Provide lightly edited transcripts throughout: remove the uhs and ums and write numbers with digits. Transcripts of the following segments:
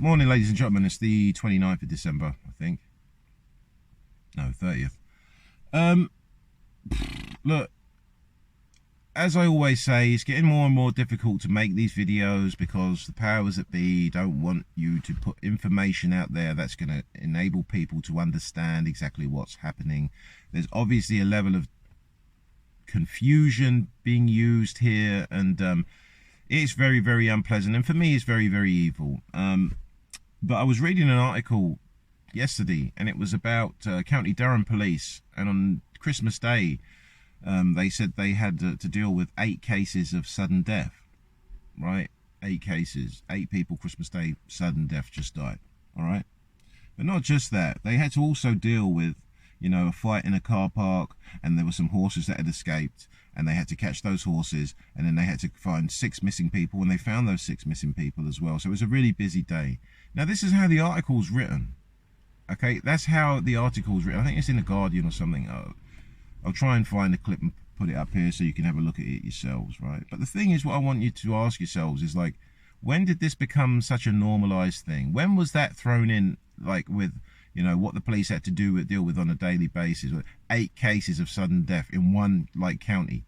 Morning, ladies and gentlemen. It's the 29th of December, I think. No, 30th. Um, Look, as I always say, it's getting more and more difficult to make these videos because the powers that be don't want you to put information out there that's going to enable people to understand exactly what's happening. There's obviously a level of confusion being used here, and it's very, very unpleasant. And for me, it's very, very evil. But I was reading an article yesterday, and it was about County Durham Police, and on Christmas Day, they said they had to deal with 8 cases of sudden death, right? 8 cases, 8 people Christmas Day, sudden death, just died, all right? But not just that, they had to also deal with, a fight in a car park, and there were some horses that had escaped, and they had to catch those horses, and then they had to find 6 missing people, and they found those 6 missing people as well. So it was a really busy day. Now, this is how the article's written. Okay, that's how the article's written. I think it's in The Guardian or something. I'll try and find a clip and put it up here so you can have a look at it yourselves, right? But the thing is, what I want you to ask yourselves is, like, when did this become such a normalized thing? When was that thrown in, like, with, what the police had to deal with on a daily basis? 8 cases of sudden death in one, like, county.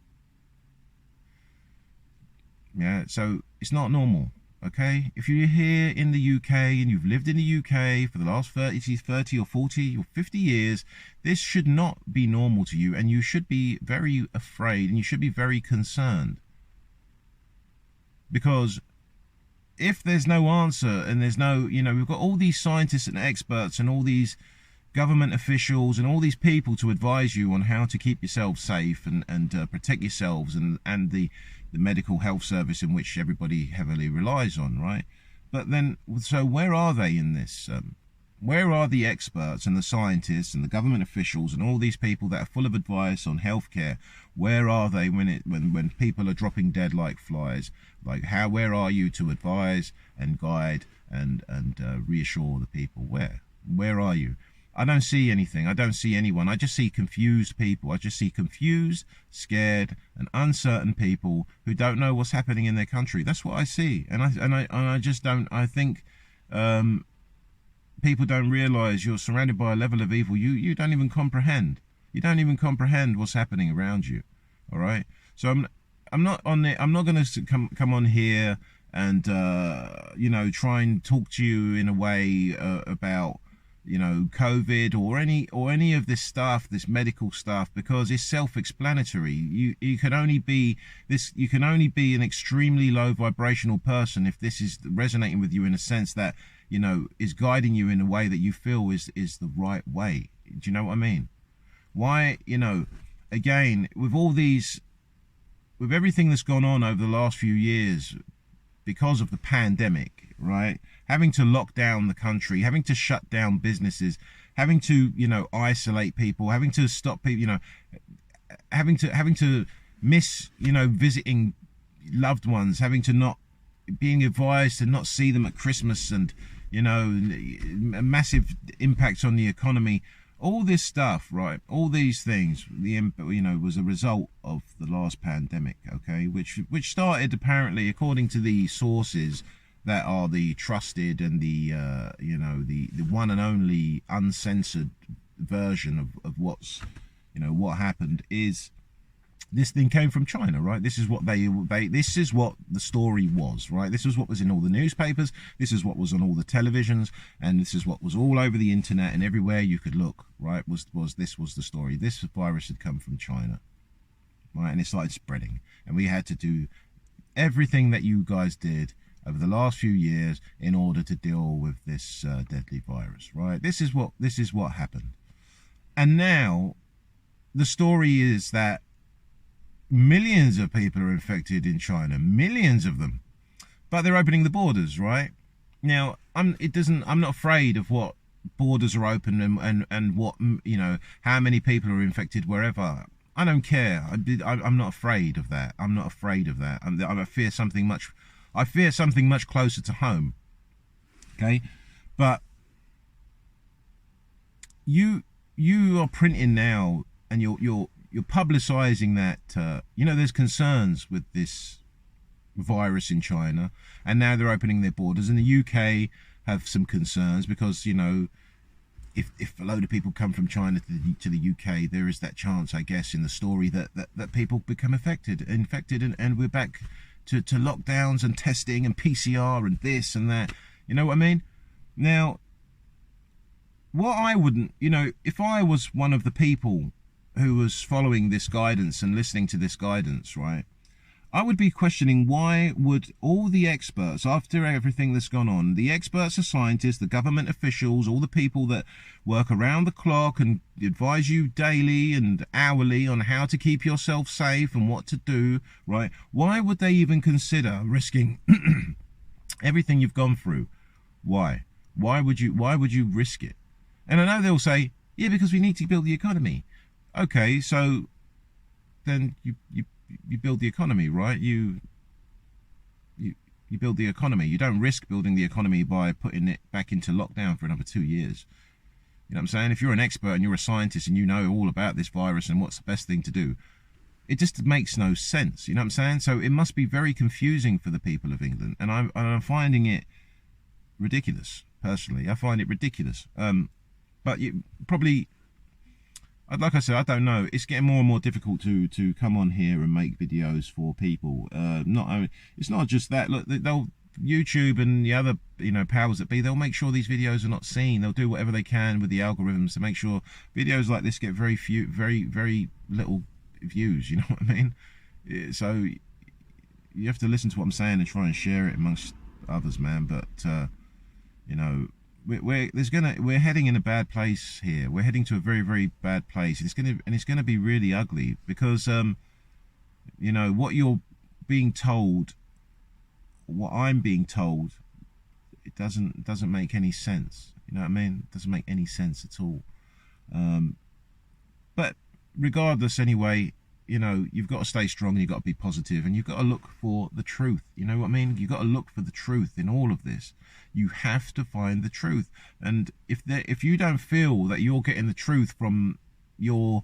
Yeah, so it's not normal. Okay, if you're here in the UK and you've lived in the UK for the last 30 or 40 or 50 years, this should not be normal to you, and you should be very afraid and you should be very concerned. Because if there's no answer and there's no, we've got all these scientists and experts and all these government officials and all these people to advise you on how to keep yourselves safe and protect yourselves and the medical health service in which everybody heavily relies on, right? But then, so where are they in this? Where are the experts and the scientists and the government officials and all these people that are full of advice on healthcare? Where are they when people are dropping dead like flies? Like, where are you to advise and guide and reassure the people? Where are you? I don't see anything. I don't see anyone. I just see confused people. I just see confused, scared, and uncertain people who don't know what's happening in their country. That's what I see, and I just don't. I think people don't realise you're surrounded by a level of evil you don't even comprehend. You don't even comprehend what's happening around you. All right. So I'm not on the. I'm not going to come on here and try and talk to you in a way about COVID or any of this stuff, this medical stuff, because it's self-explanatory. You can only be an extremely low vibrational person if this is resonating with you in a sense that is guiding you in a way that you feel is the right way. Do you know what I mean? Why, again, with everything that's gone on over the last few years because of the pandemic, right? Having to lock down the country, having to shut down businesses, having to, isolate people, having to stop people, having to miss, visiting loved ones, having to not being advised to not see them at Christmas, and, a massive impact on the economy. All this stuff, right? All these things, was a result of the last pandemic, okay? Which started apparently, according to the sources that are the trusted and the one and only uncensored version of what's, what happened, is this thing came from China, right? This is what this is what the story was, right? This is what was in all the newspapers. This is what was on all the televisions, and this is what was all over the internet and everywhere you could look, right? This was the story. This virus had come from China, right? And it started spreading, and we had to do everything that you guys did over the last few years in order to deal with this deadly virus, right? This is what happened. And now the story is that millions of people are infected in China, millions of them, but they're opening the borders, right? Now, I'm not afraid of what borders are open and what, how many people are infected wherever. I don't care. I'm not afraid of that. I'm not afraid of that. I fear something much closer to home. Okay, but you are printing now, and you're publicizing that there's concerns with this virus in China, and now they're opening their borders. In the UK, have some concerns, because, you know, if a load of people come from China to the UK, there is that chance, I guess, in the story that people become infected, and we're back to lockdowns and testing and PCR and this and that. You know what I mean? Now, what I wouldn't, you know, if I was one of the people who was following this guidance and listening to this guidance, right, I would be questioning, why would all the experts, after everything that's gone on, the experts, the scientists, the government officials, all the people that work around the clock and advise you daily and hourly on how to keep yourself safe and what to do, right? Why would they even consider risking everything you've gone through? Why? Why would you risk it? And I know they'll say, yeah, because we need to build the economy. Okay, so then you build the economy, right? You build the economy. You don't risk building the economy by putting it back into lockdown for another 2 years. You know what I'm saying? If you're an expert and you're a scientist and you know all about this virus and what's the best thing to do, it just makes no sense. You know what I'm saying? So it must be very confusing for the people of England, and I'm finding it ridiculous. Personally, I find it ridiculous. But you probably, like I said, I don't know. It's getting more and more difficult to come on here and make videos for people. It's not just that. Look, they'll YouTube and the other, you know, powers that be, they'll make sure these videos are not seen. They'll do whatever they can with the algorithms to make sure videos like this get very little views. You know what I mean? So you have to listen to what I'm saying and try and share it amongst others, man. But you know, we're heading in a bad place here. We're heading to a very bad place, and it's gonna be really ugly, because you know, what you're being told, what I'm being told, it doesn't make any sense. You know what I mean? It doesn't make any sense at all. But regardless, anyway, you know, you've got to stay strong, and you've got to be positive, and you've got to look for the truth. You know what I mean? You've got to look for the truth in all of this. You have to find the truth. And if you don't feel that you're getting the truth from your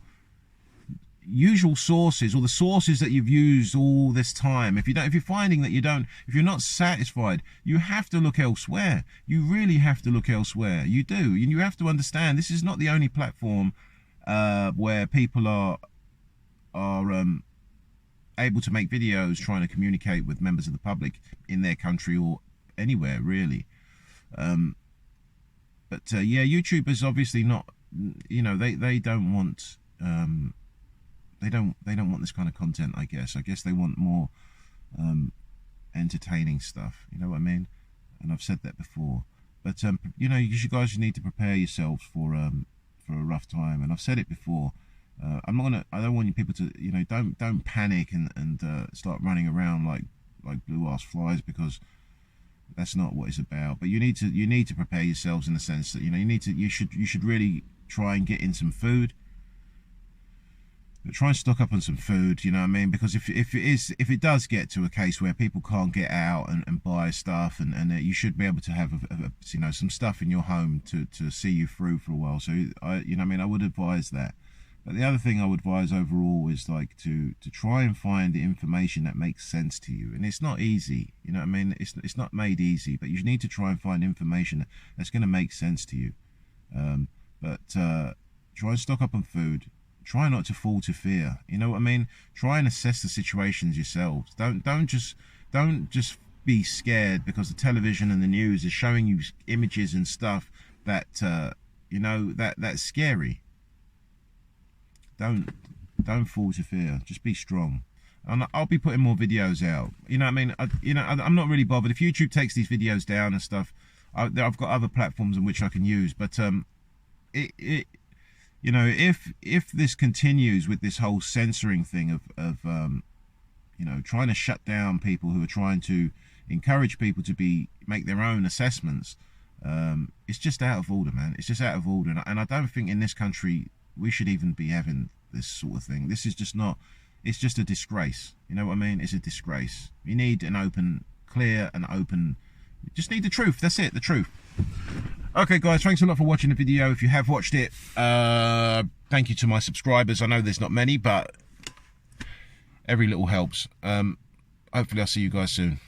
usual sources, or the sources that you've used all this time, if you're finding that if you're not satisfied, you have to look elsewhere. You really have to look elsewhere. You do. And you have to understand, this is not the only platform where people are able to make videos trying to communicate with members of the public in their country or anywhere, really. But yeah, YouTube is obviously not, you know, they don't want they don't want this kind of content. I guess they want more entertaining stuff. You know what I mean? And I've said that before. But you know, you guys need to prepare yourselves for a rough time. And I've said it before. I don't want you people to, you know, don't panic and start running around like blue ass flies, because that's not what it's about. But you need to prepare yourselves in the sense that, you know, you should really try and get in some food. Try and stock up on some food, you know what I mean? Because if it does get to a case where people can't get out and buy stuff, and you should be able to have you know, some stuff in your home to see you through for a while. So you know what I mean, I would advise that. But the other thing I would advise overall is like to try and find the information that makes sense to you. And it's not easy, you know what I mean? It's not made easy, but you need to try and find information that's going to make sense to you. But try and stock up on food. Try not to fall to fear. You know what I mean? Try and assess the situations yourselves. Don't just be scared because the television and the news is showing you images and stuff that you know, that's scary. Don't fall to fear. Just be strong. And I'll be putting more videos out. You know what I mean? I'm not really bothered if YouTube takes these videos down and stuff. I've got other platforms in which I can use. But you know, if this continues with this whole censoring thing of you know, trying to shut down people who are trying to encourage people to make their own assessments, it's just out of order, man. It's just out of order, and I don't think in this country we should even be having this sort of thing. This is just not, it's just a disgrace. You know what I mean? It's a disgrace. You need an open, clear and open, you just need the truth. That's it, the truth. Okay guys, thanks a lot for watching the video. If you have watched it, thank you to my subscribers. I know there's not many, but every little helps. Hopefully I'll see you guys soon.